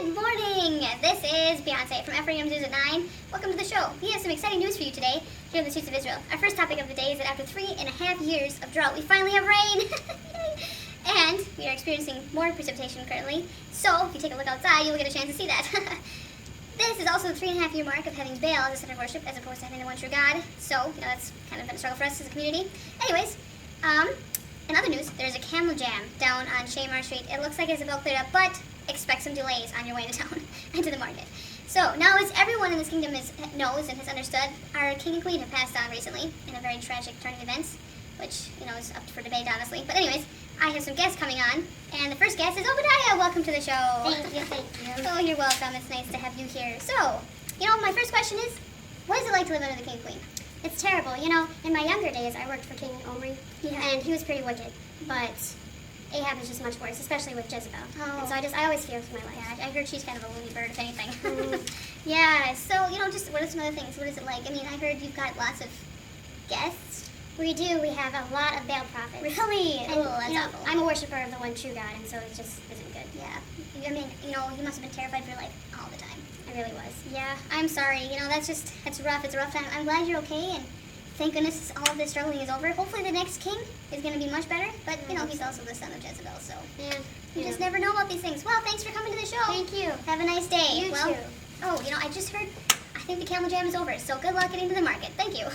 Good morning! This is Beyonce from Ephraim's News at 9. Welcome to the show. We have some exciting news for you today here in the streets of Israel. Our first topic of the day is that after 3.5 years of drought, we finally have rain! And we are experiencing more precipitation currently, so if you take a look outside, you'll get a chance to see that. This is also the 3.5 year mark of having Baal as a center of worship as opposed to having the one true God, so that's kind of been a struggle for us as a community. Anyways, in other news, there's a camel jam down on Shamar Street. It looks like it's about cleared up, but expect some delays on your way to town and to the market. So now, as everyone in this kingdom knows and has understood, our king and queen have passed on recently in a very tragic turn of events, which, is up for debate, honestly. But anyways, I have some guests coming on, and the first guest is Obadiah. Welcome to the show. Thank you. Oh, you're welcome. It's nice to have you here. So, my first question is, what is it like to live under the king and queen? It's terrible. In my younger days, I worked for King Omri, and he was pretty wicked. But Ahab is just much worse, especially with Jezebel. Oh. And so I always fear for my life. Yeah, I heard she's kind of a loony bird, if anything. Mm. Yeah, so, just what are some other things? What is it like? I mean, I heard you've got lots of guests. We do. We have a lot of Baal prophets. Really? And, That's awful. I'm a worshiper of the one true God, and so it just isn't good. Yeah. I mean, you must have been terrified for your life all the time. I really was. Yeah, I'm sorry. That's rough. It's a rough time. I'm glad you're okay, and thank goodness all of this struggling is over. Hopefully the next king is going to be much better, but, he's also the son of Jezebel, so you just never know about these things. Well, thanks for coming to the show. Thank you. Have a nice day. You too. Oh, I just heard, I think the camel jam is over, so good luck getting to the market. Thank you.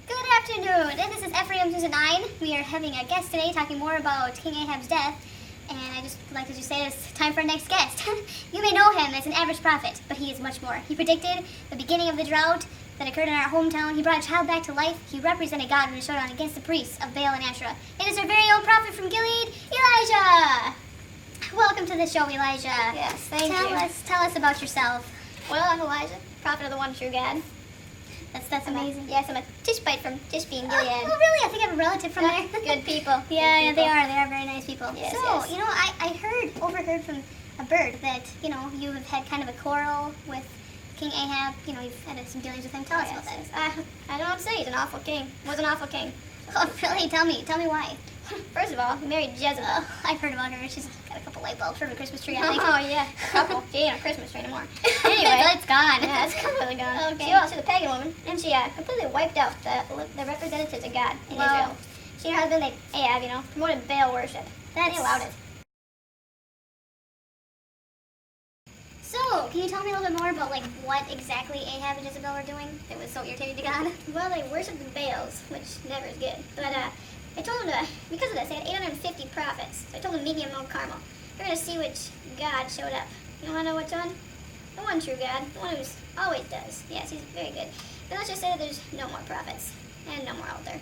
Good afternoon, and this is Ephraim's News at 9. We are having a guest today talking more about King Ahab's death. And I just like to say it's time for our next guest. You may know him as an average prophet, but he is much more. He predicted the beginning of the drought that occurred in our hometown. He brought a child back to life. He represented God in a showdown against the priests of Baal and Asherah. It is our very own prophet from Gilead, Elijah. Welcome to the show, Elijah. Yes, thank you. Tell us about yourself. Well, I'm Elijah, prophet of the one true God. That's amazing. Yes, I'm a Tishbite from Tishbe in Gilead. Oh, really? I think I have a relative from there. Good people. Yeah, Good people. They are very nice people. Yes, so, yes. I overheard from a bird that, you have had kind of a quarrel with King Ahab. You've had some dealings with him. Tell us about that. I don't know what to say. He's an awful king. Was an awful king. Oh, really? Tell me why. First of all, he married Jezebel. I've heard about her. She's got a couple light bulbs from a Christmas tree, I think. Oh, yeah. A couple. She ain't a Christmas tree anymore. Anyway, it's gone. Yeah, it's completely gone. Okay. She was a pagan woman, and she completely wiped out the representatives of God in Israel. She and her husband, Ahab, promoted Baal worship. They allowed it. So, can you tell me a little bit more about, what exactly Ahab and Jezebel were doing that was so irritating to God? Well, they worshipped the Baals, which never is good. But I told them because of this, they had 850 prophets. So I told them meet me at Mount Carmel. We're going to see which God showed up. You want to know which one? The one true God. The one who always does. Yes, he's very good. But let's just say that there's no more prophets. And no more out there.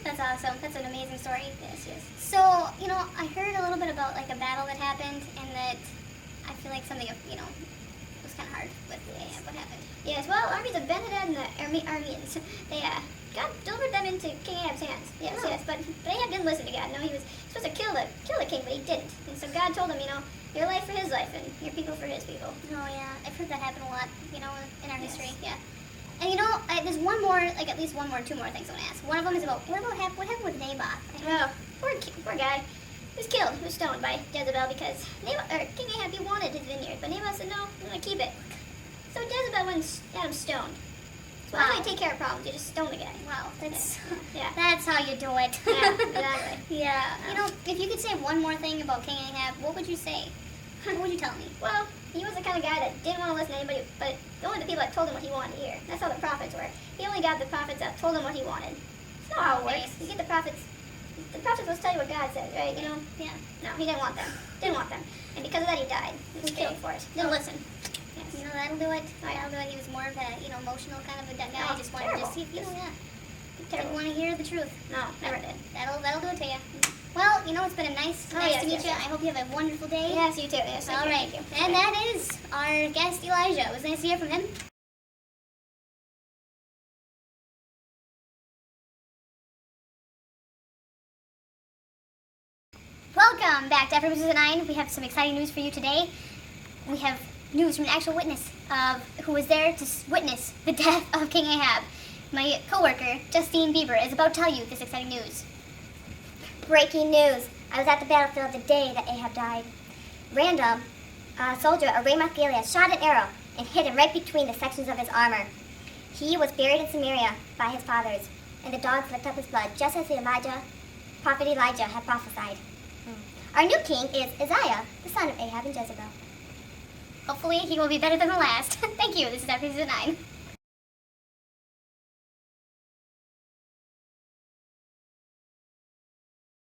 That's awesome. That's an amazing story. Yes. So, I heard a little bit about, a battle that happened, and that I feel like something, was kind of hard with Ahab. What happened? Yes, well, armies of Ben-Hadad and the Arameans, they, God delivered them into King Ahab's hands. Yes. But Ahab didn't listen to God. No, he was supposed to kill the king, but he didn't. And so God told him, your life for his life and your people for his people. Oh, yeah. I've heard that happen a lot, in our history. Yeah. And there's one more, at least two more things I want to ask. One of them is about, what happened with Naboth? Oh, poor guy. He was killed. He was stoned by Jezebel because King Ahab, he wanted his vineyard, but Naboth said, no, I'm going to keep it. So Jezebel went and had him stoned. So that's how you take care of problems. You just stone the guy. Wow, that's how you do it. Yeah, exactly. Yeah. If you could say one more thing about King Ahab, what would you say? What would you tell me? Well, he was the kind of guy that didn't want to listen to anybody, but only the people that told him what he wanted to hear. That's how the prophets were. He only got the prophets that told him what he wanted. That's not how it works. You get the prophets. The prophets will tell you what God says, right? Yeah. No, he didn't want them. And because of that, he died. He was killed for it. Didn't listen. Yes. That'll do it. That'll do it. He was more of a, emotional kind of a guy. Oh, Just wanted to see, didn't want to hear the truth. No, never did. That'll do it to you. Well, it's been nice to meet you. I hope you have a wonderful day. Yes, you too. Yes, all right. And that is our guest, Elijah. It was nice to hear from him. Welcome back to Ephraim's News at 9. We have some exciting news for you today. We have news from an actual witness who was there to witness the death of King Ahab. My coworker, Justine Bieber, is about to tell you this exciting news. Breaking news. I was at the battlefield the day that Ahab died. Random, a soldier of Ramoth Gilead, shot an arrow and hit him right between the sections of his armor. He was buried in Samaria by his fathers, and the dogs licked up his blood, just as prophet Elijah had prophesied. Our new king is Uzziah, the son of Ahab and Jezebel. Hopefully he will be better than the last. Thank you. This is Episode 9.